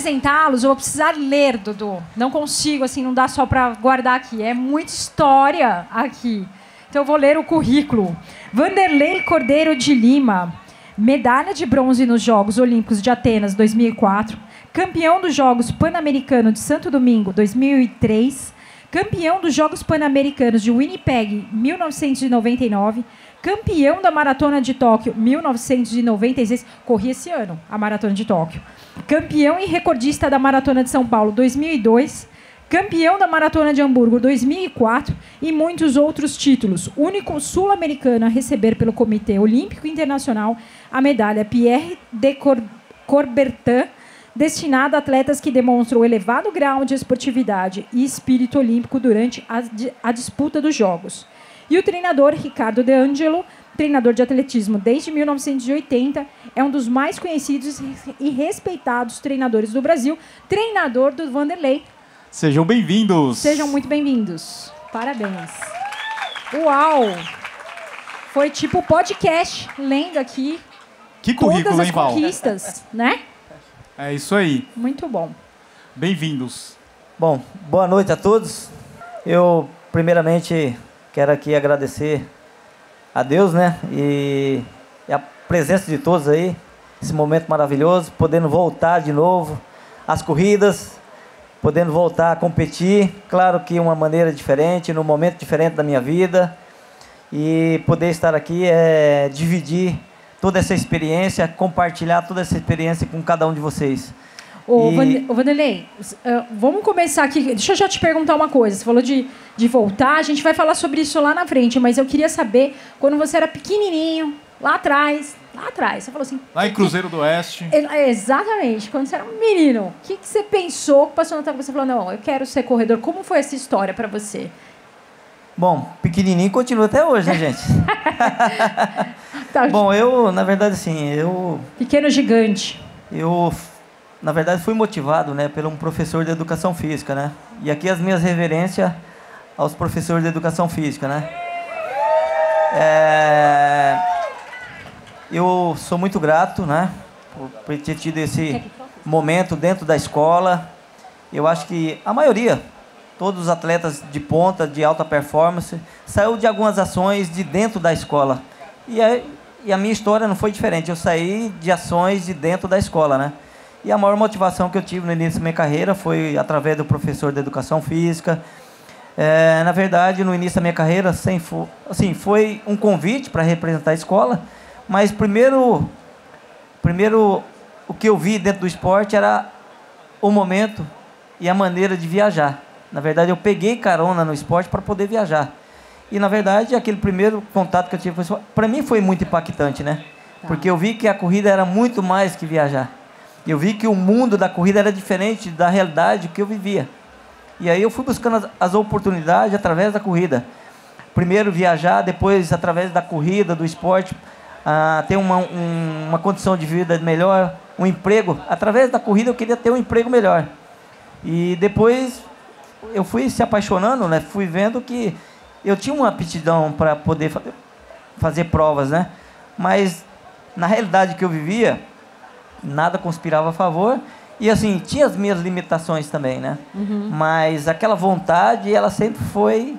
apresentá-los, eu vou precisar ler, Dudu. Não consigo, assim, não dá só para guardar aqui. É muita história aqui. Então eu vou ler o currículo. Vanderlei Cordeiro de Lima, medalha de bronze nos Jogos Olímpicos de Atenas 2004, campeão dos Jogos Pan-Americanos de Santo Domingo 2003, campeão dos Jogos Pan-Americanos de Winnipeg 1999, campeão da Maratona de Tóquio 1996, corri esse ano a Maratona de Tóquio, campeão e recordista da Maratona de São Paulo 2002, campeão da Maratona de Hamburgo 2004 e muitos outros títulos. Único sul-americano a receber pelo Comitê Olímpico Internacional a medalha Pierre de Coubertin, destinada a atletas que demonstram elevado grau de esportividade e espírito olímpico durante a disputa dos Jogos. E o treinador Ricardo De Angelo, treinador de atletismo desde 1980, é um dos mais conhecidos e respeitados treinadores do Brasil, treinador do Vanderlei. Sejam bem-vindos. Sejam muito bem-vindos. Parabéns. Uau! Foi tipo podcast, lendo aqui que currículo, todas as hein, Val? conquistas, né? É isso aí. Muito bom. Bem-vindos. Bom, boa noite a todos. Eu, primeiramente, quero aqui agradecer a Deus, né? E a presença de todos aí, esse momento maravilhoso, podendo voltar de novo às corridas, podendo voltar a competir, claro que uma maneira diferente, num momento diferente da minha vida. E poder estar aqui é dividir toda essa experiência, compartilhar toda essa experiência com cada um de vocês. Ô, Vanderlei, vamos começar aqui. Deixa eu já te perguntar uma coisa. Você falou de voltar, a gente vai falar sobre isso lá na frente, mas eu queria saber, quando você era pequenininho, lá atrás, você falou assim... Lá em Cruzeiro do Oeste. Exatamente, quando você era um menino, o que você pensou, que passou na tua cabeça? Você falou, não, eu quero ser corredor. Como foi essa história para você? Bom, pequenininho continua até hoje, né, gente? Tá. Bom, eu, na verdade, assim, Pequeno gigante. Eu, na verdade, fui motivado, né, por um professor de educação física, né? E aqui as minhas reverências aos professores de educação física, né? Eu sou muito grato, né, por ter tido esse momento dentro da escola. Eu acho que a maioria, todos os atletas de ponta, de alta performance, saiu de algumas ações de dentro da escola. E a minha história não foi diferente. Eu saí de ações de dentro da escola, né? E a maior motivação que eu tive no início da minha carreira foi através do professor de educação física. Na verdade, no início da minha carreira, assim, foi um convite para representar a escola, mas primeiro o que eu vi dentro do esporte era o momento e a maneira de viajar. Na verdade, eu peguei carona no esporte para poder viajar. E, na verdade, aquele primeiro contato que eu tive, para mim foi muito impactante, né? Tá. Porque eu vi que a corrida era muito mais que viajar. Eu vi que o mundo da corrida era diferente da realidade que eu vivia. E aí eu fui buscando as oportunidades através da corrida. Primeiro viajar, depois através da corrida, do esporte, ter uma condição de vida melhor, um emprego. Através da corrida eu queria ter um emprego melhor. E depois eu fui se apaixonando, né? Fui vendo que eu tinha uma aptidão para poder fazer provas, né? Mas na realidade que eu vivia, nada conspirava a favor. E assim, tinha as minhas limitações também, né? Uhum. Mas aquela vontade, ela sempre foi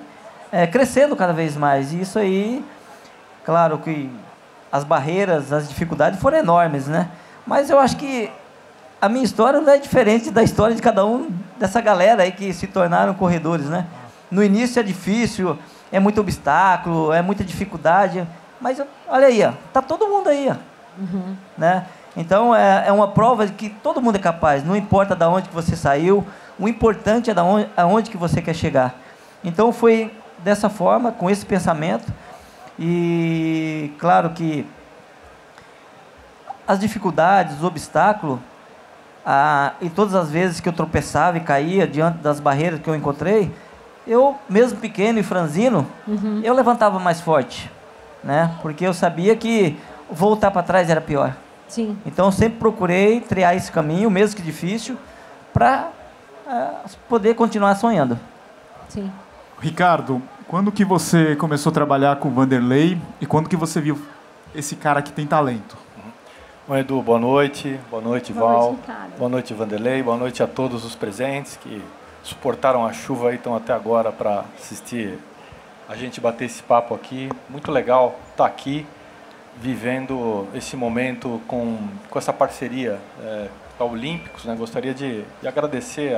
crescendo cada vez mais. E isso aí, claro que as barreiras, as dificuldades foram enormes, né? Mas eu acho que a minha história não é diferente da história de cada um dessa galera aí que se tornaram corredores, né? No início é difícil, é muito obstáculo, é muita dificuldade, mas olha aí, ó, tá todo mundo aí, ó, uhum. Né? Então é uma prova de que todo mundo é capaz, não importa de onde que você saiu, o importante é aonde que você quer chegar. Então foi dessa forma, com esse pensamento, e claro que as dificuldades, os obstáculos, e todas as vezes que eu tropeçava e caía diante das barreiras que eu encontrei, eu, mesmo pequeno e franzino, uhum. Eu levantava mais forte, né? Porque eu sabia que voltar para trás era pior. Sim. Então eu sempre procurei trilhar esse caminho, mesmo que difícil, para poder continuar sonhando. Sim. Ricardo, quando que você começou a trabalhar com o Vanderlei e quando que você viu esse cara que tem talento? Oi, Edu, boa noite. Boa noite, Boa Val. noite, Ricardo. Boa noite, Vanderlei. Boa noite a todos os presentes que suportaram a chuva e estão até agora para assistir a gente bater esse papo aqui. Muito legal estar aqui, vivendo esse momento com essa parceria com a Olímpicos, né? Gostaria de agradecer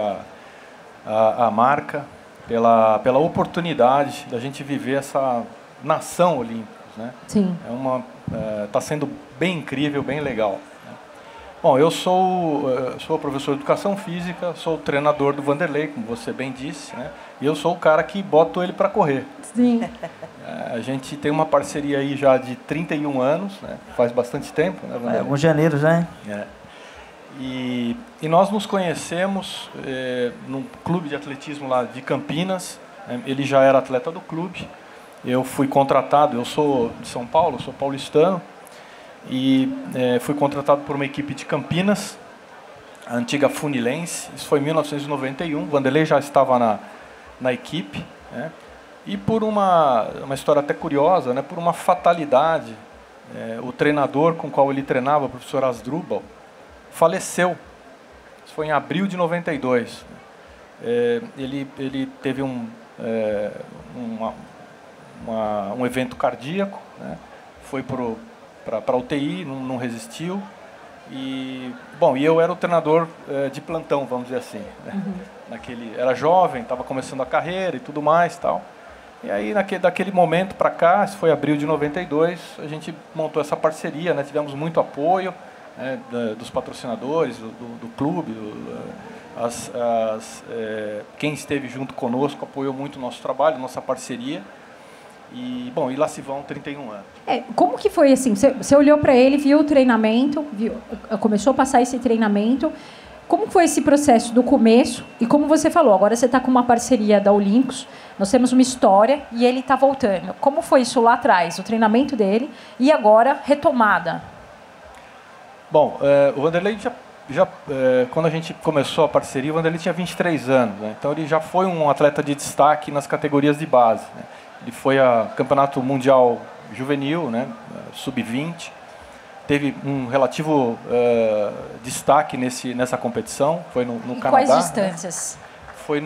a marca pela oportunidade da gente viver essa nação Olímpicos, né? Sim. Está sendo bem incrível, bem legal, né? Bom, eu sou professor de Educação Física, sou treinador do Vanderlei, como você bem disse, né? E eu sou o cara que boto ele para correr. Sim. A gente tem uma parceria aí já de 31 anos, né? Faz bastante tempo, né, Vanderlei? Algum janeiro já, hein? E nós nos conhecemos num clube de atletismo lá de Campinas. Ele já era atleta do clube. Eu fui contratado, eu sou de São Paulo, sou paulistano, e fui contratado por uma equipe de Campinas, a antiga Funilense. Isso foi em 1991, o Vanderlei já estava na equipe, né? E por uma história até curiosa, né? Por uma fatalidade, o treinador com o qual ele treinava, o professor Asdrubal, faleceu. Isso foi em abril de 92. Ele teve um evento cardíaco, né? Foi para a UTI, não resistiu. E eu era o treinador de plantão, vamos dizer assim, né? Era jovem, estava começando a carreira e tudo mais, tal. E aí daquele momento para cá, isso foi abril de 92, a gente montou essa parceria, né? Tivemos muito apoio, né, dos patrocinadores, do clube, quem esteve junto conosco apoiou muito o nosso trabalho, nossa parceria. E lá se vão 31 anos. Como que foi assim? Você olhou para ele, viu o treinamento, começou a passar esse treinamento. Como foi esse processo do começo? E como você falou, agora você está com uma parceria da Olímpicos, nós temos uma história e ele está voltando. Como foi isso lá atrás, o treinamento dele e agora retomada? Bom, o Vanderlei quando a gente começou a parceria, o Vanderlei tinha 23 anos, né? Então ele já foi um atleta de destaque nas categorias de base, né? Ele foi a Campeonato Mundial Juvenil, né? Sub-20. Teve um relativo destaque nessa competição. Foi no Canadá. Quais distâncias? Né?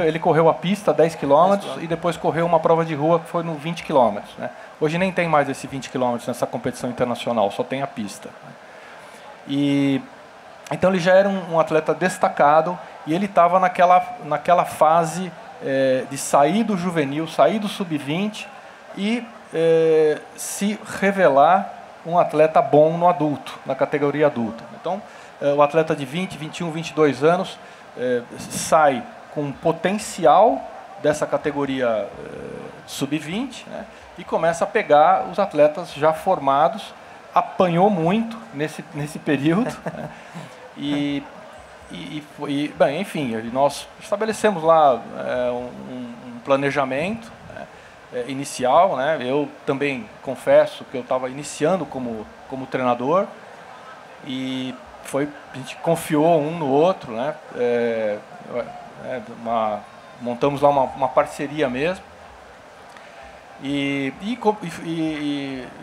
Ele correu a pista, 10 km, e depois correu uma prova de rua que foi no 20 km. Né? Hoje nem tem mais esse 20 km nessa competição internacional, só tem a pista. Né? Então ele já era um atleta destacado e ele estava naquela fase de sair do juvenil, sair do sub-20 e se revelar um atleta bom no adulto, na categoria adulta. Então, o atleta de 20, 21, 22 anos sai com potencial dessa categoria sub-20, né, e começa a pegar os atletas já formados, apanhou muito nesse período, né, enfim, nós estabelecemos lá um planejamento inicial, né? Eu também confesso que eu estava iniciando como treinador e a gente confiou um no outro, né? Montamos lá uma parceria mesmo e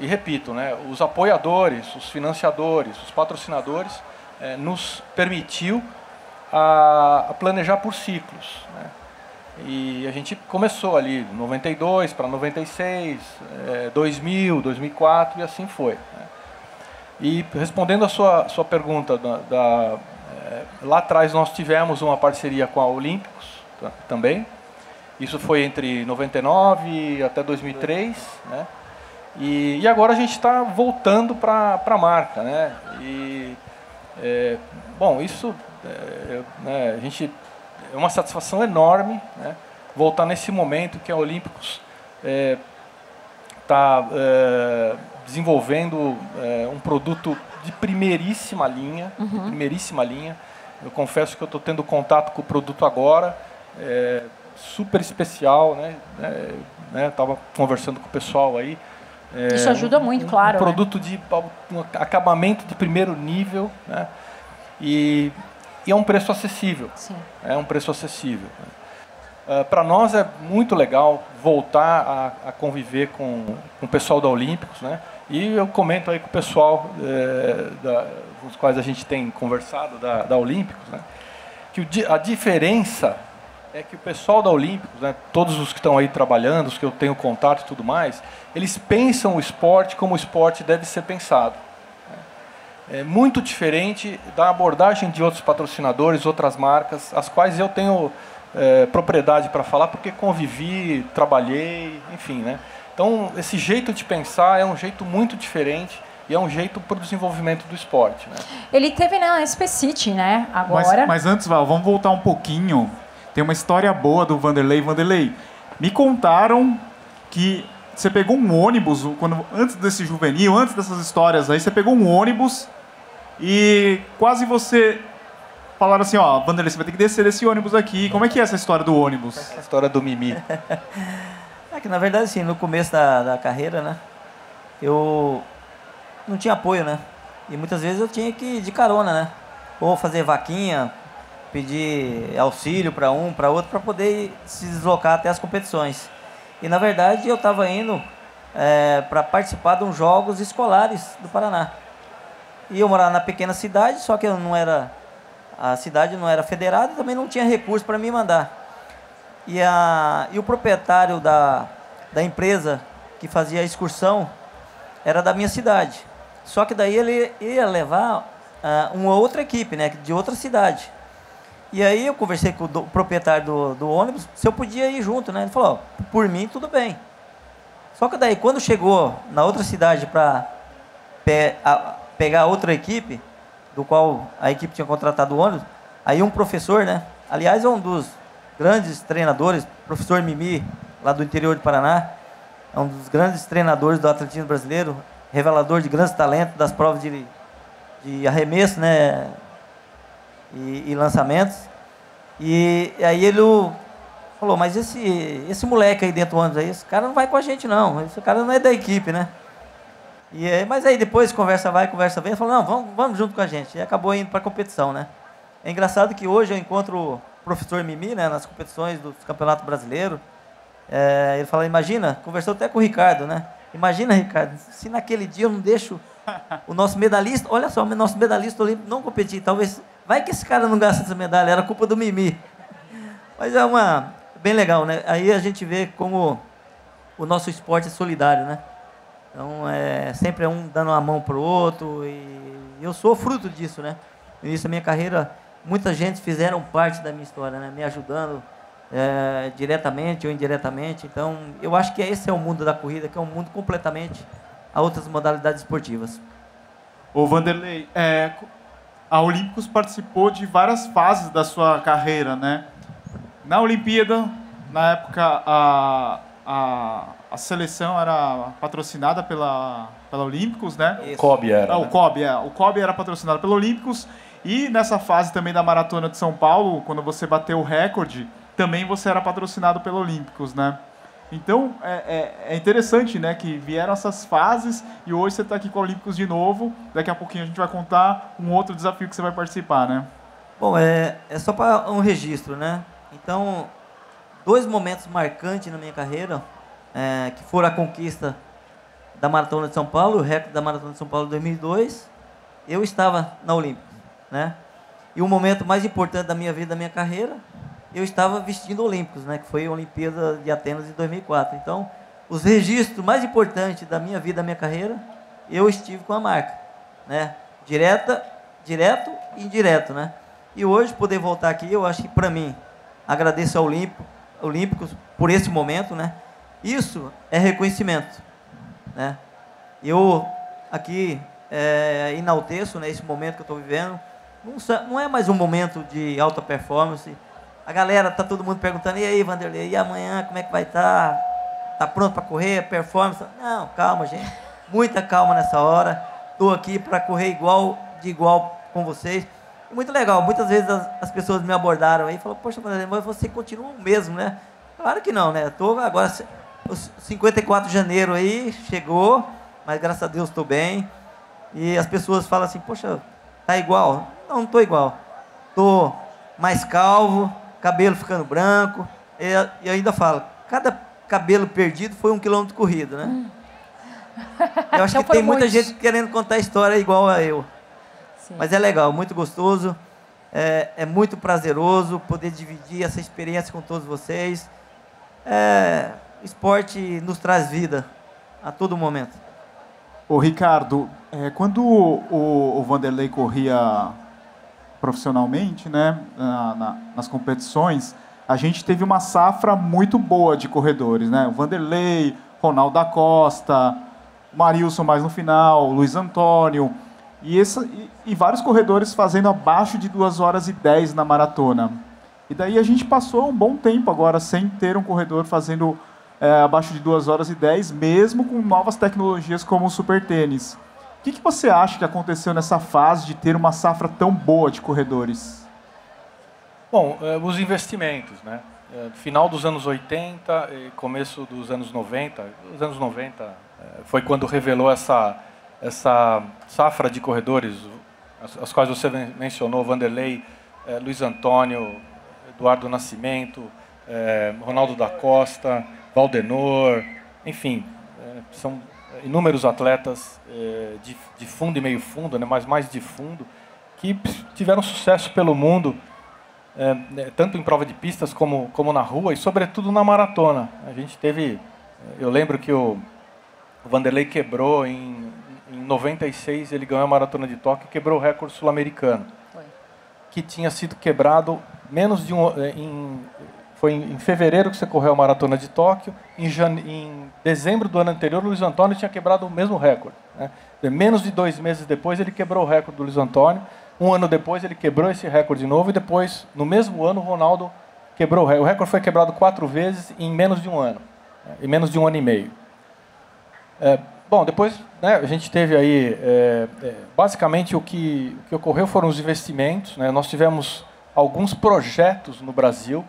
repito, né? Os apoiadores, os financiadores, os patrocinadores nos permitiu a planejar por ciclos, né? E a gente começou ali 92 para 96, 2000, 2004 e assim foi, né? E respondendo a sua pergunta, lá atrás nós tivemos uma parceria com a Olímpicos também. Isso foi entre 99 até 2003, né? E agora a gente está voltando para a marca, né? Isso né, a gente é uma satisfação enorme, né, voltar nesse momento que a Olímpicos está desenvolvendo um produto de primeiríssima linha, Eu confesso que eu estou tendo contato com o produto agora, super especial, né? Estava conversando com o pessoal aí. Isso ajuda muito, claro. Um produto de acabamento de primeiro nível, né? E é um preço acessível. Sim. É um preço acessível. Para nós é muito legal voltar a conviver com o pessoal da Olímpicos, né? E eu comento aí com o pessoal com os quais a gente tem conversado da Olímpicos, né? Que a diferença é que o pessoal da Olímpicos, né, todos os que estão aí trabalhando, os que eu tenho contato e tudo mais, eles pensam o esporte como o esporte deve ser pensado. É muito diferente da abordagem de outros patrocinadores, outras marcas, as quais eu tenho propriedade para falar, porque convivi, trabalhei, enfim, né? Então, esse jeito de pensar é um jeito muito diferente e é um jeito para o desenvolvimento do esporte, né? Ele teve na SP City, né? Agora. Mas antes, Val, vamos voltar um pouquinho. Tem uma história boa do Vanderlei. Vanderlei, me contaram que você pegou um ônibus, antes desse juvenil, antes dessas histórias aí, você pegou um ônibus e quase você... Falaram assim, ó, Vanderlei, você vai ter que descer desse ônibus aqui. Como é que é essa história do ônibus? A história do Mimi. É que, na verdade, assim, no começo da carreira, né, eu não tinha apoio, né? E muitas vezes eu tinha que ir de carona, né? Ou fazer vaquinha, pedir auxílio para um, para outro, para poder se deslocar até as competições. E, na verdade, eu estava indo para participar de uns jogos escolares do Paraná. E eu morava na pequena cidade, só que eu não era... A cidade não era federada e também não tinha recurso para me mandar. E o proprietário da empresa que fazia a excursão era da minha cidade. Só que daí ele ia levar uma outra equipe, né, de outra cidade. E aí eu conversei com o proprietário do ônibus se eu podia ir junto, né? Ele falou, ó, por mim tudo bem. Só que daí quando chegou na outra cidade para pegar outra equipe, do qual a equipe tinha contratado o ônibus, aí um professor, né? Aliás, é um dos grandes treinadores, professor Mimi, lá do interior do Paraná, é um dos grandes treinadores do atletismo brasileiro, revelador de grandes talentos das provas de arremesso, né? E lançamentos. E aí ele falou, mas esse moleque aí dentro do ônibus aí, esse cara não vai com a gente não, esse cara não é da equipe, né? Mas aí depois conversa vai, conversa vem, ele falou, não, vamos junto com a gente. E acabou indo para a competição, né? É engraçado que hoje eu encontro o professor Mimi, né, nas competições do Campeonato Brasileiro. Ele fala, imagina, conversou até com o Ricardo, né? Imagina, Ricardo, se naquele dia eu não deixo o nosso medalhista, olha só, o nosso medalhista olímpico não competir, talvez, vai que esse cara não gasta essa medalha, era culpa do Mimi. Mas é bem legal, né? Aí a gente vê como o nosso esporte é solidário, né? Então, sempre um dando uma mão para o outro, e eu sou fruto disso, né? No início da minha carreira, muita gente fizeram parte da minha história, né? Me ajudando diretamente ou indiretamente. Então, eu acho que esse é o mundo da corrida, que é um mundo completamente a outras modalidades esportivas. Ô, Vanderlei, a Olímpicos participou de várias fases da sua carreira, né? Na Olimpíada, na época, a seleção era patrocinada pela Olímpicos, né? Isso. O COB era. O COB era patrocinado pela Olímpicos. E nessa fase também da Maratona de São Paulo, quando você bateu o recorde, também você era patrocinado pela Olímpicos, né? Então, é interessante, né, que vieram essas fases e hoje você está aqui com a Olímpicos de novo. Daqui a pouquinho a gente vai contar um outro desafio que você vai participar, né? Bom, é só para um registro, né? Então, 2 momentos marcantes na minha carreira, que foram a conquista da Maratona de São Paulo, o recorde da Maratona de São Paulo em 2002, eu estava na Olímpicos, né? E o momento mais importante da minha vida, da minha carreira, eu estava vestindo Olímpicos, né? Que foi a Olimpíada de Atenas em 2004. Então, os registros mais importantes da minha vida, da minha carreira, eu estive com a marca, né? Direto e indireto, né? E hoje, poder voltar aqui, eu acho que, para mim, agradeço ao Olímpicos por esse momento, né? Isso é reconhecimento, né? Eu aqui enalteço, né, esse momento que eu estou vivendo. Não é mais um momento de alta performance. A galera, tá todo mundo perguntando, e aí, Vanderlei, e amanhã, como é que vai estar? Tá pronto para correr, performance? Não, calma, gente. Muita calma nessa hora. Estou aqui para correr de igual com vocês. E muito legal, muitas vezes as pessoas me abordaram aí e falaram, poxa, Vanderlei, mas você continua o mesmo, né? Claro que não, né? Tô agora, os 54 de janeiro aí, chegou, mas graças a Deus estou bem. E as pessoas falam assim, poxa, tá igual? Não estou igual. Estou mais calvo, cabelo ficando branco, E ainda falo, cada cabelo perdido foi 1 quilômetro corrido, né? Eu acho Então que tem foram muita muitos. gente querendo contar a história igual a eu. Sim. Mas é legal, muito gostoso. É muito prazeroso poder dividir essa experiência com todos vocês. Esporte nos traz vida a todo momento. Ô, Ricardo, quando o Vanderlei corria profissionalmente, né, nas competições, a gente teve uma safra muito boa de corredores, né? O Vanderlei, Ronaldo da Costa, Marilson mais no final, Luiz Antônio, e vários corredores fazendo abaixo de 2h10 na maratona. E daí a gente passou um bom tempo agora sem ter um corredor fazendo abaixo de 2h10, mesmo com novas tecnologias como o super tênis. O que você acha que aconteceu nessa fase de ter uma safra tão boa de corredores? Bom, os investimentos, né? Final dos anos 80 e começo dos anos 90. Os anos 90 foi quando revelou essa safra de corredores, as quais você mencionou, Vanderlei, Luiz Antônio, Eduardo Nascimento, Ronaldo da Costa, Valdenor, enfim, são inúmeros atletas de fundo e meio fundo, né, mas mais de fundo, que tiveram sucesso pelo mundo, tanto em prova de pistas como na rua e, sobretudo, na maratona. A gente teve... Eu lembro que o Vanderlei quebrou em 96, ele ganhou a Maratona de Tóquio e quebrou o recorde sul-americano, que tinha sido quebrado menos de foi em fevereiro que você correu a Maratona de Tóquio. Em dezembro do ano anterior, o Luiz Antônio tinha quebrado o mesmo recorde, né? Menos de 2 meses depois, ele quebrou o recorde do Luiz Antônio. 1 ano depois, ele quebrou esse recorde de novo. E depois, no mesmo ano, o Ronaldo quebrou o recorde. O recorde foi quebrado 4 vezes em menos de 1 ano, em menos de 1 ano e meio. Bom, depois, né, a gente teve aí... basicamente, o que ocorreu foram os investimentos, né? Nós tivemos alguns projetos no Brasil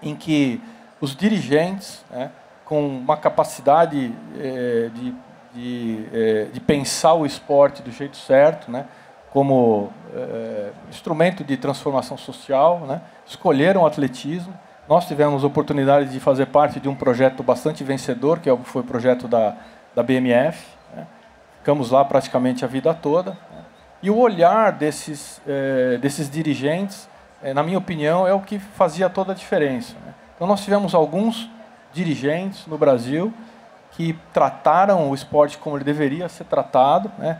em que os dirigentes, né, com uma capacidade de pensar o esporte do jeito certo, né, como instrumento de transformação social, né, escolheram o atletismo. Nós tivemos a oportunidade de fazer parte de um projeto bastante vencedor, que foi o projeto da BMF. Né. Ficamos lá praticamente a vida toda. Né, e o olhar desses dirigentes, na minha opinião, é o que fazia toda a diferença, né? Então, nós tivemos alguns dirigentes no Brasil que trataram o esporte como ele deveria ser tratado, né?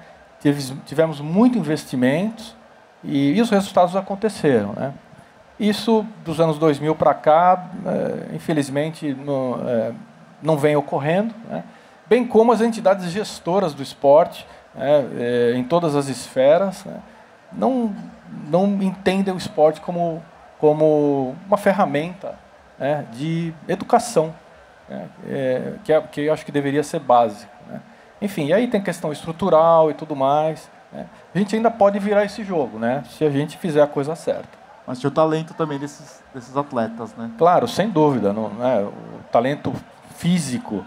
Tivemos muito investimento e os resultados aconteceram, né? Isso, dos anos 2000 para cá, infelizmente, não vem ocorrendo, né? Bem como as entidades gestoras do esporte, em todas as esferas, né? Não entendem o esporte como uma ferramenta, né, de educação, né, que eu acho que deveria ser básico, né. Enfim, aí tem questão estrutural e tudo mais, né. A gente ainda pode virar esse jogo, né, se a gente fizer a coisa certa. Mas tinha o talento também desses atletas, né? Claro, sem dúvida, né, o talento físico,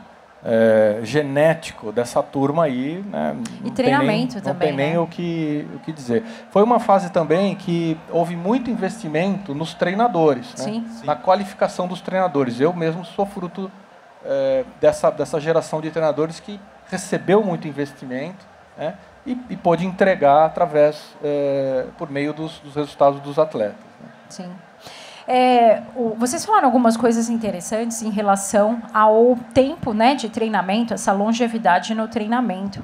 genético dessa turma aí, né, e treinamento não também, tem nem né? o que dizer. Foi uma fase também que houve muito investimento nos treinadores, né? Sim. Na qualificação dos treinadores. Eu mesmo sou fruto dessa geração de treinadores que recebeu muito investimento, né, e pôde entregar através, por meio dos resultados dos atletas, né? Sim. Vocês falaram algumas coisas interessantes em relação ao tempo, né, de treinamento, essa longevidade no treinamento.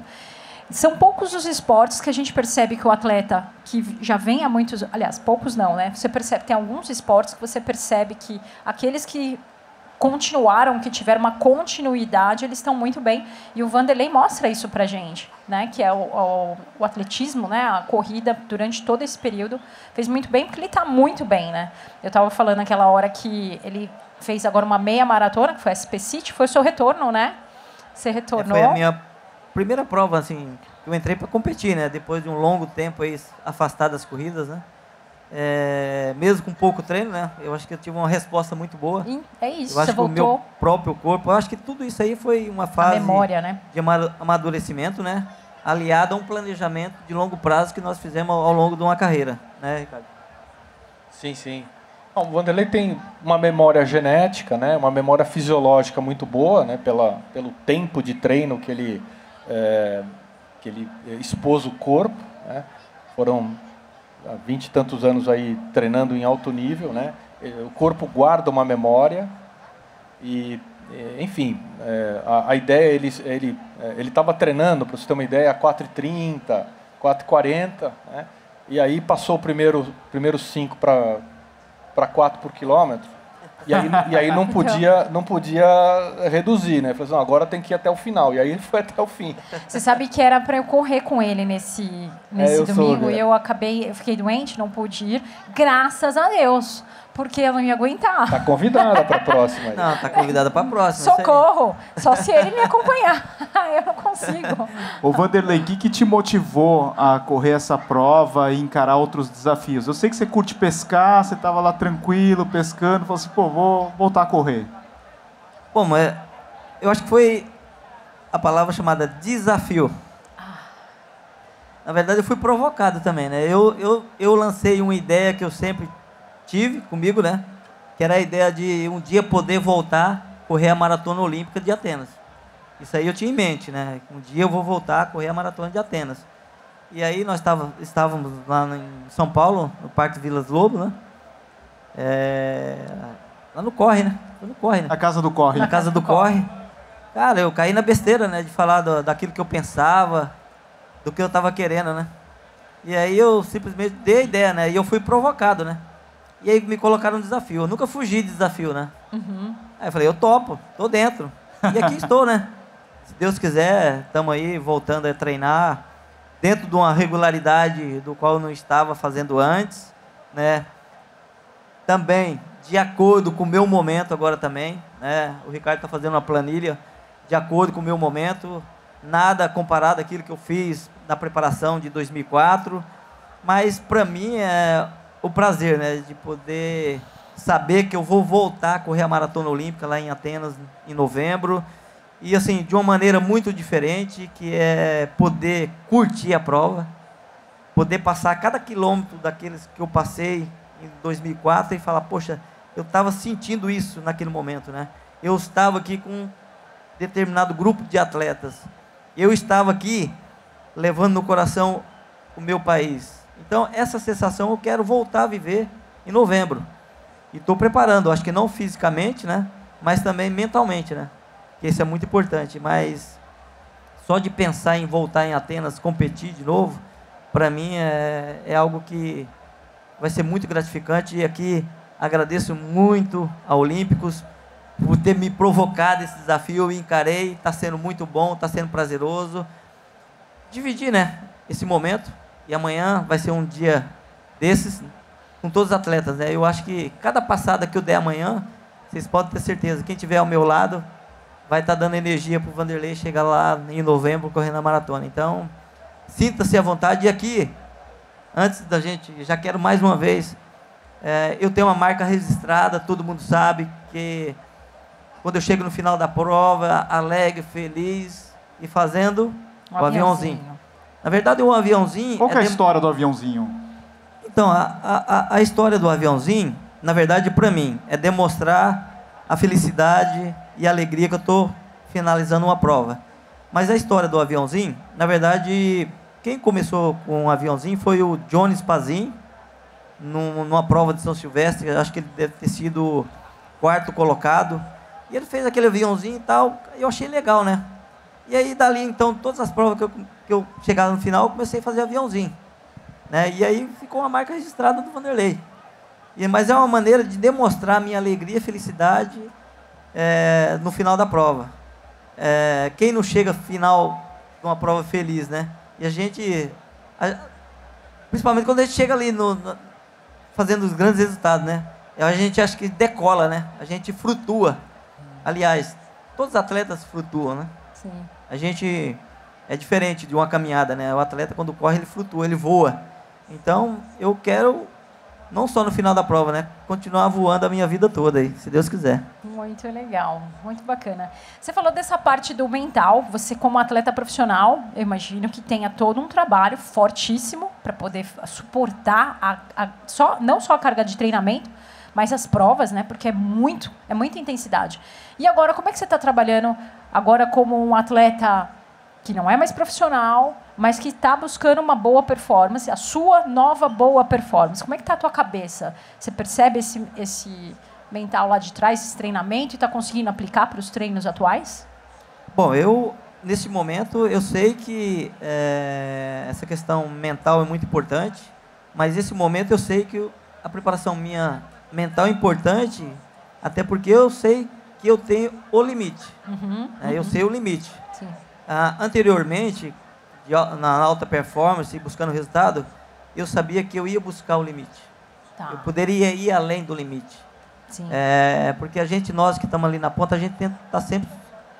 São poucos os esportes que a gente percebe que o atleta que já vem há muitos... Aliás, poucos não, né? Você percebe, tem alguns esportes que você percebe que aqueles que continuaram, que tiveram uma continuidade, eles estão muito bem. E o Vanderlei mostra isso pra gente, né? Que é o atletismo, né? A corrida durante todo esse período fez muito bem, porque ele está muito bem, né? Eu estava falando naquela hora que ele fez agora uma meia maratona, que foi a SP City, foi o seu retorno, né? Você retornou. Foi a minha primeira prova, assim, que eu entrei para competir, né? Depois de um longo tempo aí afastado das corridas, né? Mesmo com pouco treino, né? Eu acho que eu tive uma resposta muito boa. É isso, eu acho você que voltou. o meu próprio corpo, eu acho que tudo isso aí foi uma fase a memória, né? de amadurecimento, né? Aliado a um planejamento de longo prazo que nós fizemos ao longo de uma carreira, né, Ricardo? Sim, sim. O Vanderlei tem uma memória genética, né, uma memória fisiológica muito boa, né, pelo tempo de treino que ele expôs o corpo, né. Foram 20 e tantos anos aí treinando em alto nível, né. O corpo guarda uma memória e, enfim, a ideia, ele estava treinando, para você ter uma ideia, a 4h30, 4h40, né, e aí passou o primeiro 5 para 4 por quilômetro, e aí não podia reduzir, né? Falei assim, não, agora tem que ir até o final, e aí ele foi até o fim. Você sabe que era para eu correr com ele nesse domingo, e eu fiquei doente, não pude ir, graças a Deus, porque eu não ia aguentar. Tá convidada para a próxima. Aí. Não, tá convidada para a próxima. Socorro! Só se ele me acompanhar. Eu não consigo. Ô Vanderlei, o que te motivou a correr essa prova e encarar outros desafios? Eu sei que você curte pescar, você estava lá tranquilo, pescando, falou assim, pô, vou voltar a correr. Bom, mas eu acho que foi a palavra chamada desafio. Na verdade, eu fui provocado também, né? Eu lancei uma ideia que eu sempre tive comigo, né? Que era a ideia de um dia poder voltar a correr a Maratona Olímpica de Atenas. Isso aí eu tinha em mente, né? Um dia eu vou voltar a correr a Maratona de Atenas. E aí nós estávamos lá em São Paulo, no Parque Vilas Lobo, né? Lá no Corre, né? No Corre, né? Na Casa do Corre. Na Casa do Corre. Cara, eu caí na besteira, né? De falar daquilo que eu pensava, do que eu estava querendo, né? E aí eu simplesmente dei a ideia, né? E eu fui provocado, né? E aí me colocaram um desafio. Eu nunca fugi de desafio, né? Uhum. Aí eu falei, eu topo, tô dentro. E aqui estou, né? Se Deus quiser, estamos aí voltando a treinar dentro de uma regularidade do qual eu não estava fazendo antes, né? Também de acordo com o meu momento agora também, né? O Ricardo está fazendo uma planilha de acordo com o meu momento, nada comparado àquilo que eu fiz na preparação de 2004, mas para mim é o prazer, né, de poder saber que eu vou voltar a correr a Maratona Olímpica lá em Atenas em novembro, e assim, de uma maneira muito diferente, que é poder curtir a prova, poder passar cada quilômetro daqueles que eu passei em 2004 e falar, poxa, eu estava sentindo isso naquele momento, né? Eu estava aqui com um determinado grupo de atletas, eu estava aqui levando no coração o meu país. Então, essa sensação eu quero voltar a viver em novembro. E estou preparando, acho que não fisicamente, né? Mas também mentalmente, né? Que isso é muito importante. Mas só de pensar em voltar em Atenas, competir de novo, para mim é algo que vai ser muito gratificante. E aqui agradeço muito a Olímpicos por ter me provocado esse desafio. Eu encarei, está sendo muito bom, está sendo prazeroso. Dividir, né? Esse momento. E amanhã vai ser um dia desses com todos os atletas, né? Eu acho que cada passada que eu der amanhã, vocês podem ter certeza, quem estiver ao meu lado vai estar dando energia para o Vanderlei chegar lá em novembro correndo a maratona. Então, sinta-se à vontade. E aqui, antes da gente, já quero mais uma vez, eu tenho uma marca registrada, todo mundo sabe que quando eu chego no final da prova, alegre, feliz e fazendo o aviãozinho. Na verdade, o aviãozinho... Qual que é a história do aviãozinho? Então, a história do aviãozinho, na verdade, para mim, é demonstrar a felicidade e a alegria que eu estou finalizando uma prova. Mas a história do aviãozinho, na verdade, quem começou com o aviãozinho foi o Johnny Spazin, numa prova de São Silvestre, acho que ele deve ter sido 4º colocado. E ele fez aquele aviãozinho e tal, e eu achei legal, né? E aí, dali, então, todas as provas que eu chegava no final, eu comecei a fazer aviãozinho. Né? E aí ficou uma marca registrada do Vanderlei. Mas é uma maneira de demonstrar a minha alegria e felicidade no final da prova. Quem não chega ao final de uma prova feliz, né? E a gente, principalmente quando a gente chega ali fazendo os grandes resultados, né? A gente acha que decola, né? A gente flutua. Aliás, todos os atletas flutuam, né? Sim. A gente é diferente de uma caminhada, né? O atleta, quando corre, ele flutua, ele voa. Então, eu quero, não só no final da prova, né? Continuar voando a minha vida toda aí, se Deus quiser. Muito legal, muito bacana. Você falou dessa parte do mental. Você, como atleta profissional, eu imagino que tenha todo um trabalho fortíssimo para poder suportar não só a carga de treinamento, mas as provas, né? Porque é muita intensidade. E agora, como é que você está trabalhando agora como um atleta que não é mais profissional, mas que está buscando uma boa performance, a sua nova boa performance? Como é que está a tua cabeça? Você percebe esse mental lá de trás, esse treinamento, e está conseguindo aplicar para os treinos atuais? Bom, nesse momento, eu sei que essa questão mental é muito importante, mas nesse momento eu sei que a preparação minha mental é importante, até porque eu sei que eu tenho o limite. Eu sei o limite. Sim. Anteriormente, na alta performance, buscando resultado, eu sabia que eu ia buscar o limite. Tá. Eu poderia ir além do limite. Sim. Porque nós que estamos ali na ponta, a gente tenta estar sempre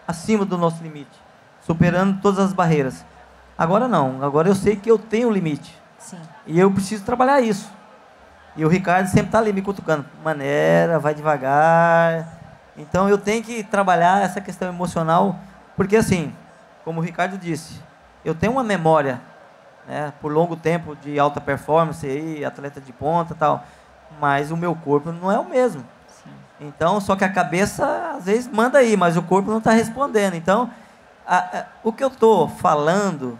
acima do nosso limite, superando todas as barreiras. Agora não, agora eu sei que eu tenho o limite. Sim. E eu preciso trabalhar isso. E o Ricardo sempre está ali me cutucando. Maneira, vai devagar. Então eu tenho que trabalhar essa questão emocional, porque assim, como o Ricardo disse, eu tenho uma memória, né, por longo tempo de alta performance, aí, atleta de ponta e tal, mas o meu corpo não é o mesmo. Sim. Então, só que a cabeça às vezes manda aí, mas o corpo não está respondendo. Então, o que eu estou falando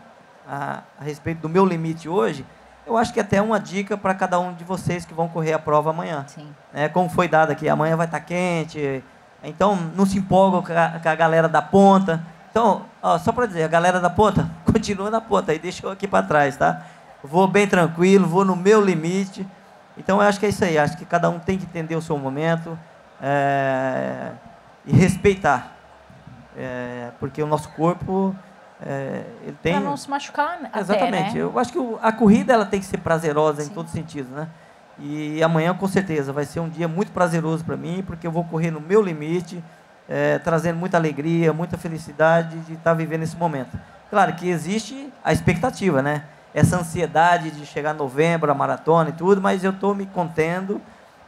a respeito do meu limite hoje, eu acho que até é uma dica para cada um de vocês que vão correr a prova amanhã. Sim. Como foi dado aqui, amanhã vai estar quente, então não se empolgam com a galera da ponta. Então, só para dizer, a galera da ponta, continua na ponta aí, deixa eu aqui para trás, tá? Vou bem tranquilo, vou no meu limite. Então, eu acho que é isso aí, acho que cada um tem que entender o seu momento e respeitar. Porque o nosso corpo, ele tem... Para não se machucar até, Exatamente. né? Eu acho que a corrida ela tem que ser prazerosa Sim. em todos os sentidos, né? E amanhã, com certeza, vai ser um dia muito prazeroso para mim, porque eu vou correr no meu limite, trazendo muita alegria, muita felicidade de estar vivendo esse momento. Claro que existe a expectativa, né? Essa ansiedade de chegar em novembro, a maratona e tudo, mas eu estou me contendo,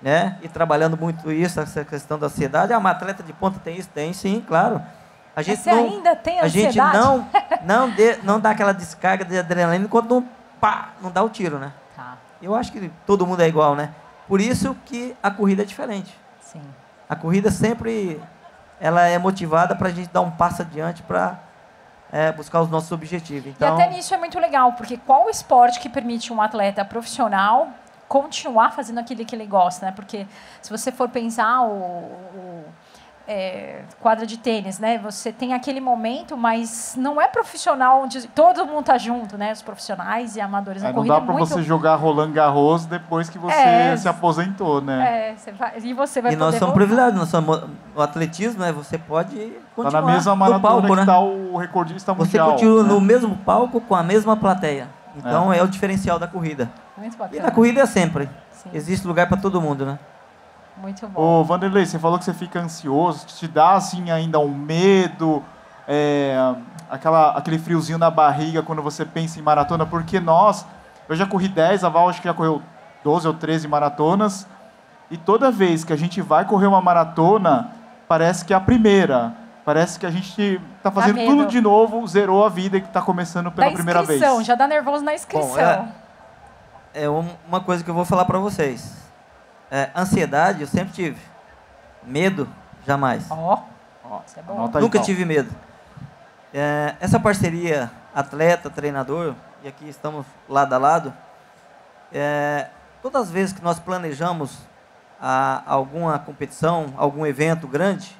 né? E trabalhando muito isso, essa questão da ansiedade. Uma atleta de ponta tem isso? Tem sim, claro. A gente Você ainda tem ansiedade? A gente não dá aquela descarga de adrenalina enquanto não dá o tiro, né? Tá. Eu acho que todo mundo é igual, né? Por isso que a corrida é diferente. Sim. A corrida sempre ela é motivada para a gente dar um passo adiante para buscar os nossos objetivos. Então, E até nisso é muito legal, porque qual o esporte que permite um atleta profissional continuar fazendo aquilo que ele gosta, né? Porque se você for pensar quadra de tênis, né? Você tem aquele momento, mas não é profissional onde todo mundo tá junto, né? Os profissionais e amadores na Não corrida. dá para você jogar Roland Garros depois que você se aposentou, né? Você vai e nós poder somos voltar. privilegiados, nós somos o atletismo, né? Você pode continuar Tá na mesma no maratona palco, que né? está o recordista Você mundial. continua né? no mesmo palco com a mesma plateia. Então é o diferencial da corrida. Muito E bacana. na corrida é sempre. Sim. Existe lugar para todo mundo, né? Muito bom. Ô, Vanderlei, você falou que você fica ansioso, te dá assim ainda um medo, aquele friozinho na barriga quando você pensa em maratona, porque eu já corri 10, a Val acho que já correu 12 ou 13 maratonas, e toda vez que a gente vai correr uma maratona, parece que é a primeira, parece que a gente está fazendo medo. tudo de novo, zerou a vida e que está começando pela primeira vez. Já dá nervoso na inscrição. Bom, uma coisa que eu vou falar para vocês. Ansiedade eu sempre tive. Medo, jamais. Isso é bom. Anota aí, Nunca então. tive medo. Essa parceria atleta, treinador, e aqui estamos lado a lado, todas as vezes que nós planejamos alguma competição, algum evento grande,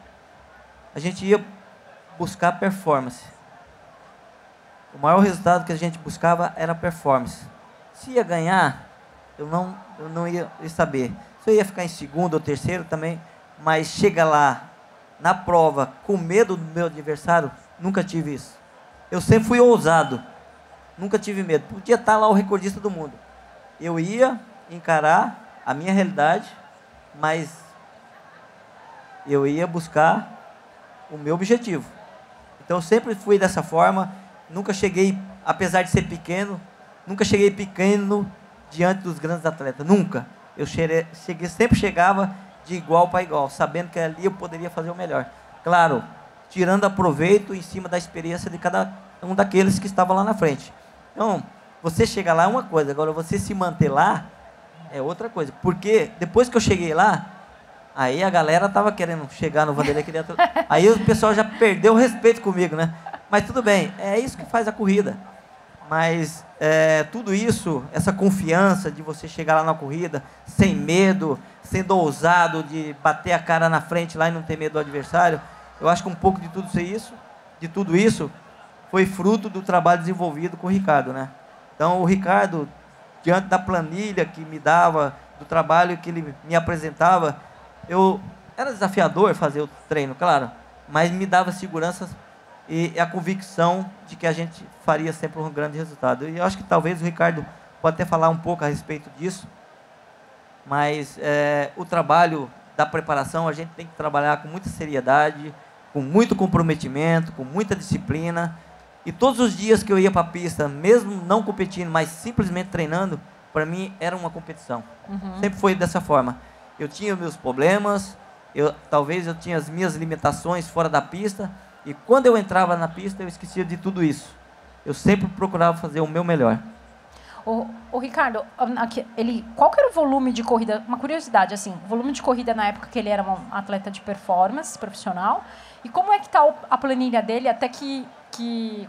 a gente ia buscar performance. O maior resultado que a gente buscava era performance. Se ia ganhar, eu não ia saber. Se eu ia ficar em segundo ou terceiro também, mas chega lá na prova com medo do meu adversário, nunca tive isso. Eu sempre fui ousado, nunca tive medo. Podia estar lá o recordista do mundo. Eu ia encarar a minha realidade, mas eu ia buscar o meu objetivo. Então eu sempre fui dessa forma, nunca cheguei, apesar de ser pequeno, nunca cheguei pequeno diante dos grandes atletas, nunca. Eu sempre chegava de igual para igual, sabendo que ali eu poderia fazer o melhor. Claro, tirando aproveito em cima da experiência de cada um daqueles que estavam lá na frente. Então, você chegar lá é uma coisa, agora você se manter lá é outra coisa. Porque depois que eu cheguei lá, Aí a galera tava querendo chegar no Vanderlei. Aí o pessoal já perdeu o respeito comigo, né? Mas tudo bem, é isso que faz a corrida. Mas tudo isso, essa confiança de você chegar lá na corrida, sem medo, sendo ousado, de bater a cara na frente lá e não ter medo do adversário, eu acho que um pouco de tudo isso foi fruto do trabalho desenvolvido com o Ricardo, né? Então, o Ricardo, diante da planilha que me dava, do trabalho que ele me apresentava, era desafiador fazer o treino, claro, mas me dava segurança e a convicção de que a gente faria sempre um grande resultado. E eu acho que talvez o Ricardo pode até falar um pouco a respeito disso, mas o trabalho da preparação a gente tem que trabalhar com muita seriedade, com muito comprometimento, com muita disciplina. E todos os dias que eu ia para a pista, mesmo não competindo, mas simplesmente treinando, para mim era uma competição. Sempre foi dessa forma. Eu tinha meus problemas, talvez eu tinha as minhas limitações fora da pista, e quando eu entrava na pista, eu esquecia de tudo isso. Eu sempre procurava fazer o meu melhor. O Ricardo, qual que era o volume de corrida? Uma curiosidade, assim, o volume de corrida na época que ele era um atleta de performance profissional, e como é que está a planilha dele até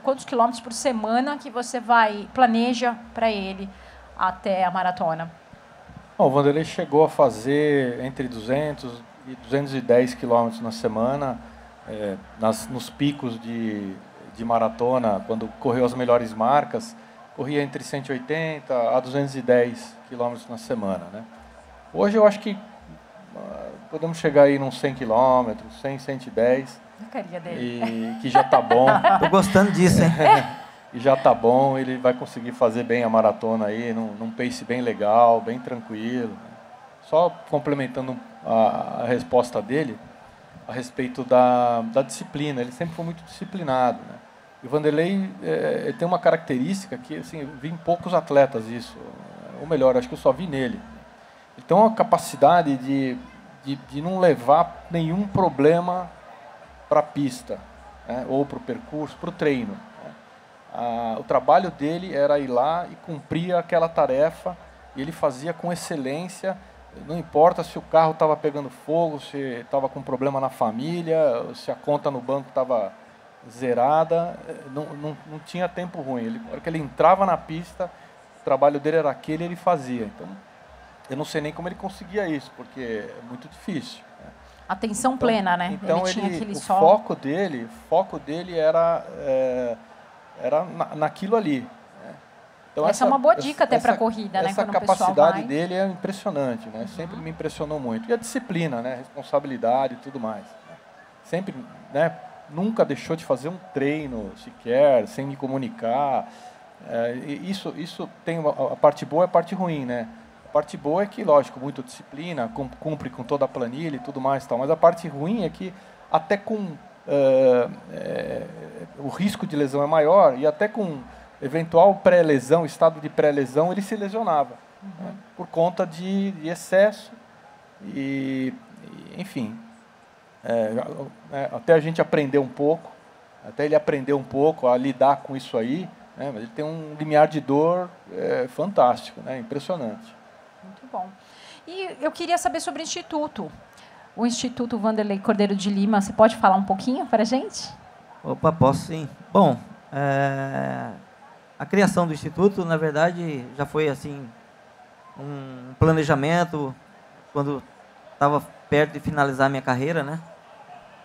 quantos quilômetros por semana que você planeja para ele até a maratona? O Vanderlei chegou a fazer entre 200 e 210 quilômetros na semana, nos picos de maratona, quando correu as melhores marcas, corria entre 180 a 210 quilômetros na semana, né? Hoje eu acho que podemos chegar aí nos 100 quilômetros, 100, 110, e que já está bom. Tô gostando disso, hein? E já está bom, ele vai conseguir fazer bem a maratona aí, num pace bem legal, bem tranquilo. Só complementando a resposta dele, a respeito da disciplina, ele sempre foi muito disciplinado, né? E o Vanderlei tem uma característica que, assim, eu vi em poucos atletas isso, ou melhor, acho que eu só vi nele. Ele tem uma capacidade de não levar nenhum problema para a pista, né? Ou para o percurso, para o treino. O trabalho dele era ir lá e cumprir aquela tarefa, e ele fazia com excelência, não importa se o carro estava pegando fogo, se estava com problema na família, se a conta no banco estava zerada, não tinha tempo ruim. Na hora que ele entrava na pista, o trabalho dele era aquele e ele fazia. Então, eu não sei nem como ele conseguia isso, porque é muito difícil, né? Atenção plena, né? Então, ele tinha aquele o foco dele era naquilo ali, né? Então, essa é uma boa dica até para a corrida, né? Essa capacidade dele é impressionante, né? Sempre me impressionou muito. E a disciplina, né? Responsabilidade e tudo mais, né? Sempre, né? Nunca deixou de fazer um treino sequer, sem me comunicar. Isso tem a parte boa e a parte ruim, né? A parte boa é que, lógico, muita disciplina, cumpre com toda a planilha e tudo mais, tal. Mas a parte ruim é que até com o risco de lesão é maior, e até com eventual pré-lesão, estado de pré-lesão, ele se lesionava, né? Por conta de excesso enfim, até a gente aprender um pouco, até ele aprender um pouco a lidar com isso aí, né? Mas ele tem um limiar de dor fantástico, né? Impressionante. Muito bom. E eu queria saber sobre o Instituto. O Instituto Vanderlei Cordeiro de Lima, você pode falar um pouquinho para a gente? Opa, posso sim. Bom, a criação do Instituto, na verdade, já foi assim um planejamento quando estava perto de finalizar minha carreira, né?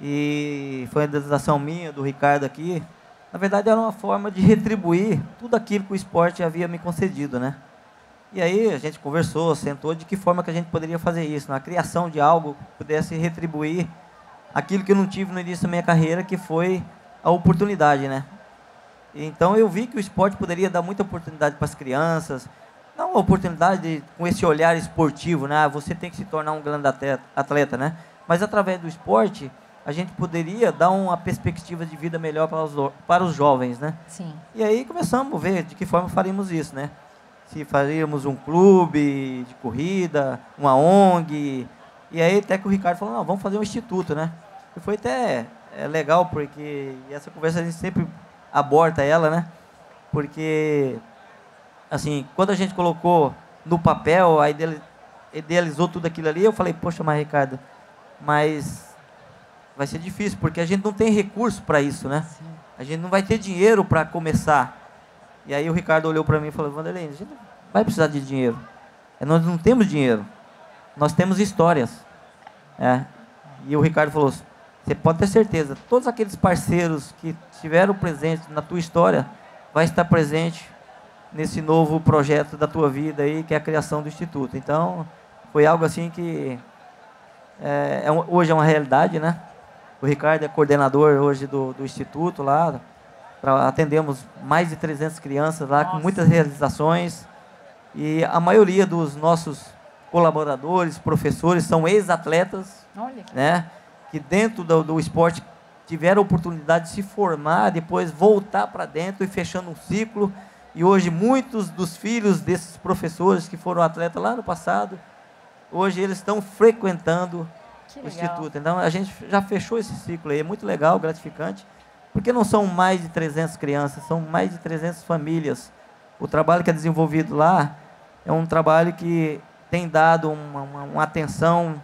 E foi a dedicação minha, do Ricardo aqui. Na verdade, era uma forma de retribuir tudo aquilo que o esporte havia me concedido, né? E aí a gente conversou, sentou de que forma que a gente poderia fazer isso, na criação de algo que pudesse retribuir aquilo que eu não tive no início da minha carreira, que foi a oportunidade, né? Então eu vi que o esporte poderia dar muita oportunidade para as crianças, não uma oportunidade com esse olhar esportivo, né? Você tem que se tornar um grande atleta, né? Mas através do esporte a gente poderia dar uma perspectiva de vida melhor para os jovens, né? Sim. E aí começamos a ver de que forma faríamos isso, né? Se faríamos um clube de corrida, uma ONG, e aí até que o Ricardo falou, não, vamos fazer um instituto, né? E foi até legal, porque essa conversa a gente sempre aborda ela, né? Porque, assim, quando a gente colocou no papel, aí idealizou tudo aquilo ali, eu falei, poxa, mas Ricardo, mas vai ser difícil, porque a gente não tem recurso para isso, né? A gente não vai ter dinheiro para começar. E aí o Ricardo olhou para mim e falou: Vanderlei, a gente não vai precisar de dinheiro. Nós não temos dinheiro, nós temos histórias. E o Ricardo falou: você pode ter certeza, todos aqueles parceiros que estiveram presentes na tua história vai estar presente nesse novo projeto da tua vida aí, que é a criação do Instituto. Então, foi algo assim que hoje é uma realidade, né? O Ricardo é coordenador hoje do Instituto lá, atendemos mais de 300 crianças lá, com muitas realizações, e a maioria dos nossos colaboradores, professores, são ex-atletas, né? Que dentro do esporte tiveram a oportunidade de se formar, depois voltar para dentro e fechando um ciclo. E hoje muitos dos filhos desses professores que foram atletas lá no passado, hoje eles estão frequentando o Instituto. Então a gente já fechou esse ciclo aí, é muito legal, gratificante, porque não são mais de 300 crianças, são mais de 300 famílias. O trabalho que é desenvolvido lá é um trabalho que tem dado uma atenção,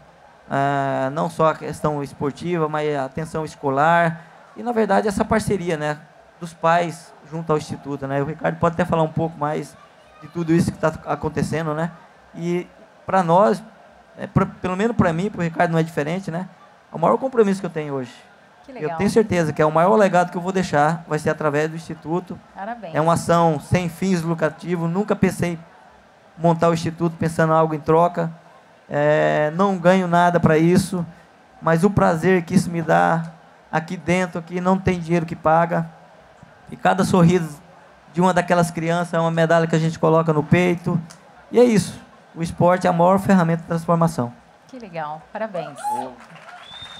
não só a questão esportiva, mas a atenção escolar, e na verdade essa parceria, né, dos pais junto ao Instituto, né? O Ricardo pode até falar um pouco mais de tudo isso que está acontecendo, né? E para nós, pelo menos para mim, para o Ricardo não é diferente, né? É o maior compromisso que eu tenho hoje. Que legal. Eu tenho certeza que é o maior legado que eu vou deixar, vai ser através do Instituto. Parabéns. É uma ação sem fins lucrativos, nunca pensei em montar o Instituto pensando em algo em troca. Não ganho nada para isso, mas o prazer que isso me dá aqui dentro, que não tem dinheiro que paga, e cada sorriso de uma daquelas crianças é uma medalha que a gente coloca no peito, e é isso. O esporte é a maior ferramenta de transformação. Que legal, parabéns.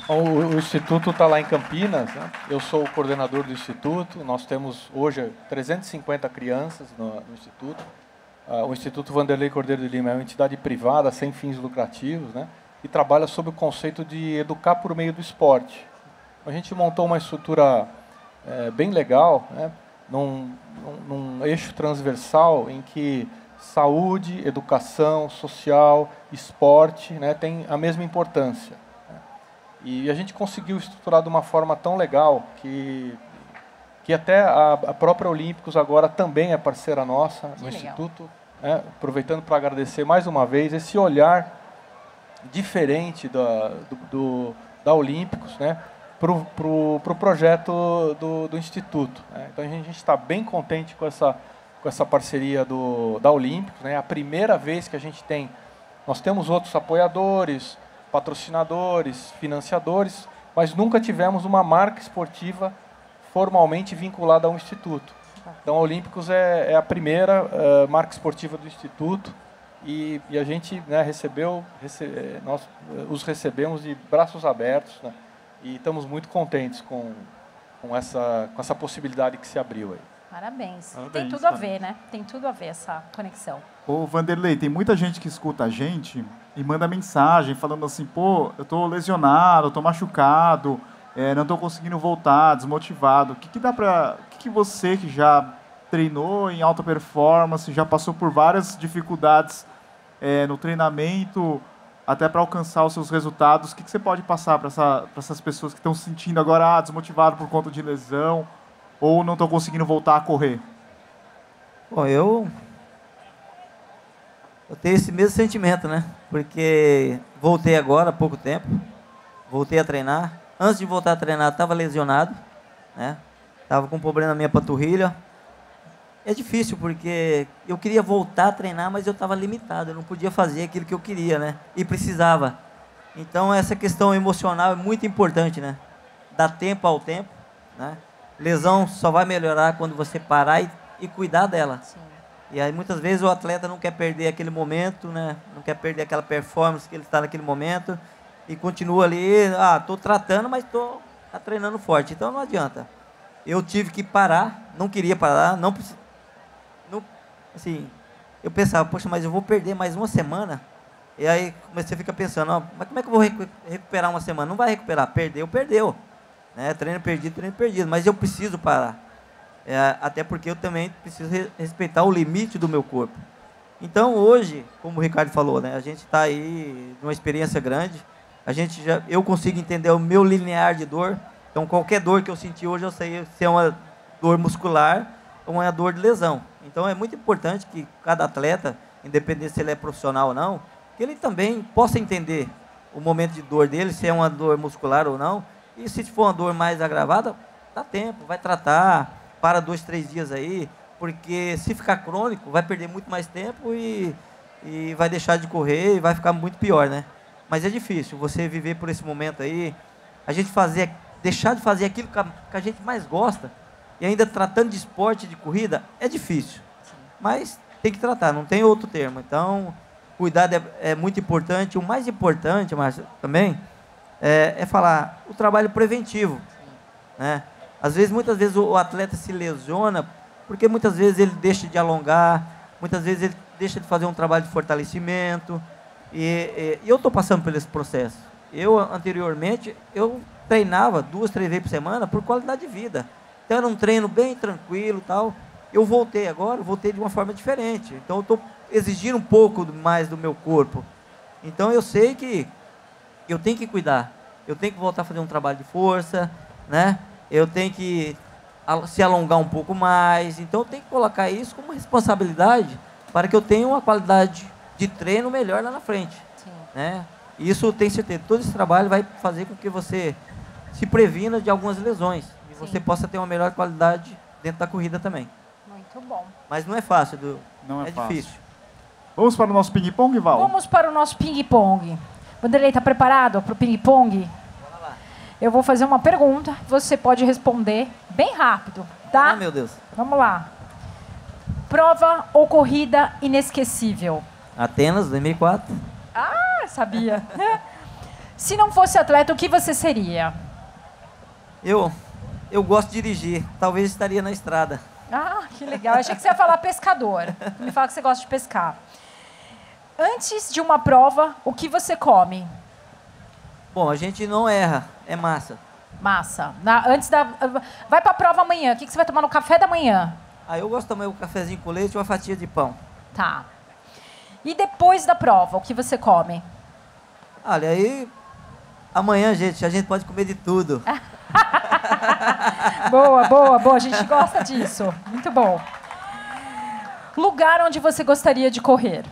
O Instituto está lá em Campinas, né? Eu sou o coordenador do Instituto, nós temos hoje 350 crianças no Instituto. O Instituto Vanderlei Cordeiro de Lima é uma entidade privada, sem fins lucrativos, né? E trabalha sob o conceito de educar por meio do esporte. A gente montou uma estrutura bem legal, né? Num eixo transversal em que saúde, educação, social, esporte, né, tem a mesma importância. Né? E a gente conseguiu estruturar de uma forma tão legal que até a própria Olímpicos agora também é parceira nossa no Instituto. Aproveitando para agradecer mais uma vez esse olhar diferente da Olímpicos, né, para o projeto do Instituto. Né? Então a gente está bem contente com essa parceria da Olímpicos. Né? É a primeira vez que a gente nós temos outros apoiadores, patrocinadores, financiadores, mas nunca tivemos uma marca esportiva formalmente vinculada ao Instituto. Então a Olímpicos é a primeira marca esportiva do Instituto, e a gente, né, nós os recebemos de braços abertos, né? E estamos muito contentes com essa possibilidade que se abriu aí. Parabéns. Tem tudo a ver, né? Tem tudo a ver essa conexão. Ô, Vanderlei, tem muita gente que escuta a gente e manda mensagem falando assim: pô, eu estou lesionado, eu estou machucado, não estou conseguindo voltar, desmotivado. O que você que já treinou em alta performance, já passou por várias dificuldades no treinamento, até para alcançar os seus resultados, o que você pode passar para essas pessoas que estão se sentindo agora desmotivado por conta de lesão ou não estão conseguindo voltar a correr? Bom, eu tenho esse mesmo sentimento, né? Porque voltei agora há pouco tempo, voltei a treinar. Antes de voltar a treinar, estava lesionado, né? Estava com um problema na minha panturrilha. É difícil, porque eu queria voltar a treinar, mas eu estava limitado, eu não podia fazer aquilo que eu queria, né? E precisava. Então, essa questão emocional é muito importante, né? Dar tempo ao tempo, né? Lesão só vai melhorar quando você parar e cuidar dela. Sim. E aí, muitas vezes, o atleta não quer perder aquele momento, né? Não quer perder aquela performance que ele está naquele momento, e continua ali, estou tratando, mas estou treinando forte. Então, não adianta. Eu tive que parar, não queria parar, assim, eu pensava, poxa, mas eu vou perder mais uma semana. E aí comecei a ficar pensando, mas como é que eu vou recuperar uma semana? Não vai recuperar, perdeu. Né? Treino perdido, mas eu preciso parar. Até porque eu também preciso respeitar o limite do meu corpo. Então hoje, como o Ricardo falou, né, a gente está aí numa experiência grande, eu consigo entender o meu linear de dor. Então, qualquer dor que eu senti hoje, eu sei se é uma dor muscular ou uma dor de lesão. Então, é muito importante que cada atleta, independente se ele é profissional ou não, que ele também possa entender o momento de dor dele, se é uma dor muscular ou não. E se for uma dor mais agravada, dá tempo, vai tratar, para 2, 3 dias aí, porque se ficar crônico, vai perder muito mais tempo e vai deixar de correr e vai ficar muito pior, né? Mas é difícil você viver por esse momento aí, a gente deixar de fazer aquilo que a gente mais gosta e ainda tratando de esporte, de corrida, é difícil. Mas tem que tratar, não tem outro termo. Então, cuidado é muito importante. O mais importante, Márcio, também, é falar o trabalho preventivo, né? Muitas vezes o atleta se lesiona porque muitas vezes ele deixa de alongar, muitas vezes ele deixa de fazer um trabalho de fortalecimento. E eu estou passando por esse processo. Anteriormente, eu treinava 2, 3 vezes por semana por qualidade de vida. Então, era um treino bem tranquilo e tal. Eu voltei de uma forma diferente. Então, eu estou exigindo um pouco mais do meu corpo. Então, eu sei que eu tenho que cuidar. Eu tenho que voltar a fazer um trabalho de força, né? Eu tenho que se alongar um pouco mais. Então, eu tenho que colocar isso como responsabilidade para que eu tenha uma qualidade de treino melhor lá na frente. Sim. Né? E isso eu tenho certeza. Todo esse trabalho vai fazer com que você se previna de algumas lesões. E Sim. você possa ter uma melhor qualidade dentro da corrida também. Muito bom. Mas não é fácil, Não é fácil. difícil. Vamos para o nosso ping-pong, Val? Vamos para o nosso ping-pong. Vanderlei, está preparado para o ping-pong? Bora lá. Eu vou fazer uma pergunta. Você pode responder bem rápido, tá? Ah, meu Deus. Vamos lá. Prova ou corrida inesquecível? Atenas, 2004. Ah, sabia. Se não fosse atleta, o que você seria? Eu gosto de dirigir. Talvez estaria na estrada. Ah, que legal. Eu achei que você ia falar pescador. Me fala que você gosta de pescar. Antes de uma prova, o que você come? Bom, a gente não erra. É massa. Massa. Vai para a prova amanhã. O que você vai tomar no café da manhã? Eu gosto de tomar um cafezinho com leite e uma fatia de pão. Tá. E depois da prova, o que você come? Olha, aí amanhã, gente, a gente pode comer de tudo. Boa, boa, boa. A gente gosta disso. Muito bom. Lugar onde você gostaria de correr?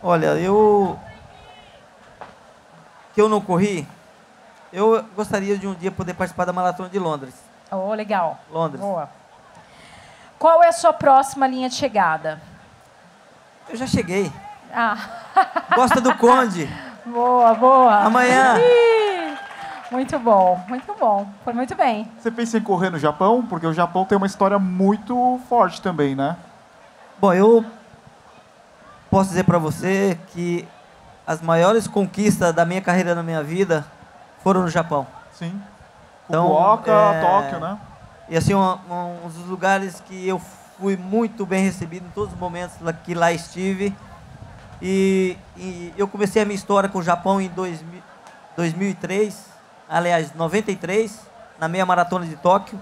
Olha, que eu não corri, eu gostaria de um dia poder participar da Maratona de Londres. Oh, legal. Londres. Boa. Qual é a sua próxima linha de chegada? Eu já cheguei. Ah. Gosta do Conde. Boa, boa. Amanhã. Muito bom, muito bom. Foi muito bem. Você pensa em correr no Japão? Porque o Japão tem uma história muito forte também, né? Bom, eu posso dizer para você que as maiores conquistas da minha carreira na minha vida foram no Japão. Sim. Então, Fukuoka, Tóquio, né? E assim, um dos lugares que eu fui muito bem recebido em todos os momentos que lá estive. E eu comecei a minha história com o Japão em 2003, aliás, 93, na meia maratona de Tóquio.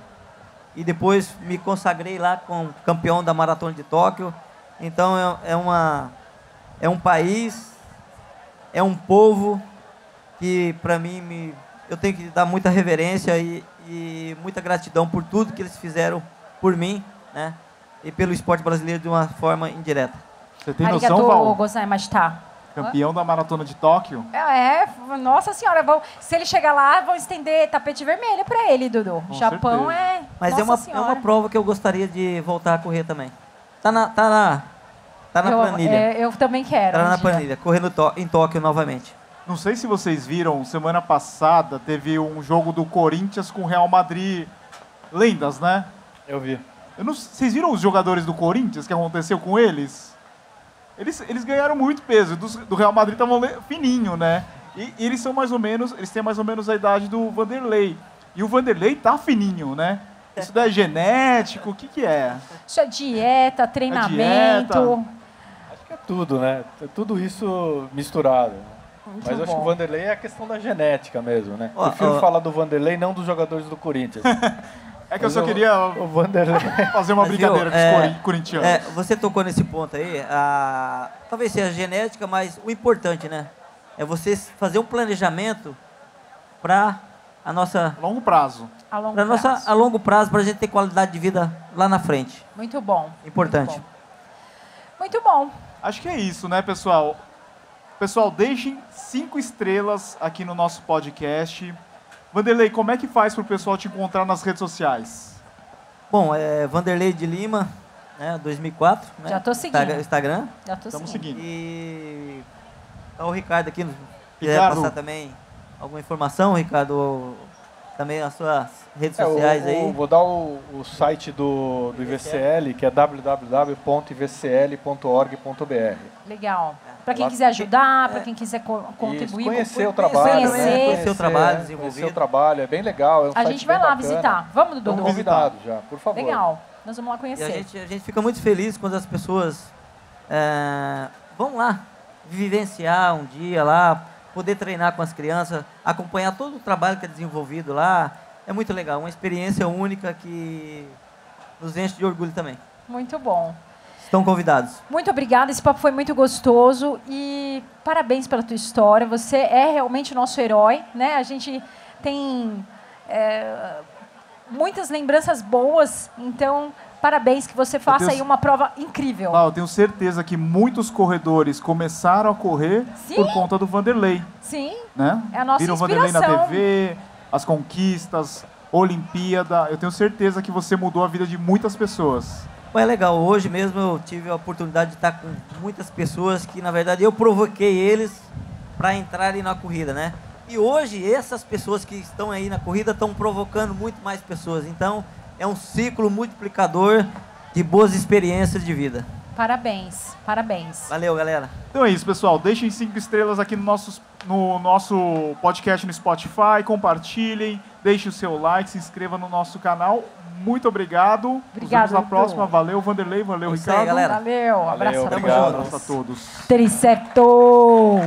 E depois me consagrei lá como campeão da maratona de Tóquio. Então é um país, é um povo que para mim eu tenho que dar muita reverência e muita gratidão por tudo que eles fizeram por mim, né? E pelo esporte brasileiro de uma forma indireta. Você tem noção, Val? Gozaimasu. Campeão da maratona de Tóquio. Nossa senhora, se ele chegar lá, vão estender tapete vermelho para ele, Dudu. Com Japão certeza. Mas é uma prova que eu gostaria de voltar a correr também. Tá na planilha. Eu também quero. Tá na planilha, correr em Tóquio novamente. Não sei se vocês viram, semana passada teve um jogo do Corinthians com o Real Madrid. Lendas, né? Eu vi. Vocês viram os jogadores do Corinthians, que aconteceu com eles? Eles ganharam muito peso. Do Real Madrid estavam fininho, né? E eles têm mais ou menos a idade do Vanderlei. E o Vanderlei tá fininho, né? Isso daí é genético? O que é? Isso é dieta, treinamento. Acho que é tudo, né? É tudo isso misturado. Muito Mas eu acho que o Vanderlei é a questão da genética mesmo, né? Prefiro falar do Vanderlei, não dos jogadores do Corinthians. É que eu só queria fazer uma brincadeira com os corintianos. Você tocou nesse ponto aí. Talvez seja genética, mas o importante, né? é você fazer um planejamento para a nossa Longo prazo. A longo para prazo. a longo prazo, para a gente ter qualidade de vida lá na frente. Muito bom. Importante. Muito bom. Acho que é isso, né, pessoal? Pessoal, deixem 5 estrelas aqui no nosso podcast. Vanderlei, como é que faz para o pessoal te encontrar nas redes sociais? Bom, é Vanderlei de Lima, né, 2004. Né, Já tô seguindo. Instagram. Já tô Estamos seguindo. seguindo. E tá o Ricardo aqui, quiser Ricardo. passar também alguma informação, Ricardo, também as suas redes sociais aí. Vou dar o site do IVCL, que é www.ivcl.org.br. Legal. Para quem Lá quiser ajudar, para é. quem quiser contribuir. Isso, conhecer com- o trabalho. Conhecer. o trabalho Conhecer desenvolvido. o trabalho, é bem legal. É um A site gente vai bem lá bacana. visitar. Vamos, Dudu? Estamos convidados já, por favor. Legal. Nós vamos lá E conhecer. a gente fica muito feliz quando as pessoas vão lá vivenciar um dia lá, poder treinar com as crianças, acompanhar todo o trabalho que é desenvolvido lá. É muito legal, uma experiência única que nos enche de orgulho também. Muito bom. Estão convidados. Muito obrigada, esse papo foi muito gostoso e parabéns pela tua história. Você é realmente o nosso herói, né? A gente tem muitas lembranças boas, então parabéns que você faça aí uma prova incrível. Eu tenho certeza que muitos corredores começaram a correr Sim. por conta do Vanderlei, Sim, né? é a nossa Viram o Vanderlei na inspiração. TV, as conquistas, Olimpíada. Eu tenho certeza que você mudou a vida de muitas pessoas. Bom, é legal, hoje mesmo eu tive a oportunidade de estar com muitas pessoas que, na verdade, eu provoquei eles para entrarem na corrida, né? E hoje, essas pessoas que estão aí na corrida estão provocando muito mais pessoas. Então, é um ciclo multiplicador de boas experiências de vida. Parabéns, parabéns. Valeu, galera. Então é isso, pessoal. Deixem 5 estrelas aqui no nosso podcast no Spotify, compartilhem, deixem o seu like, se inscreva no nosso canal. Muito obrigado. Obrigado, Nos vemos na Dudu. próxima. Valeu, Vanderlei. Valeu, É isso Ricardo. aí, galera. Valeu, abração. obrigado. Um abraço a todos. Tricerto!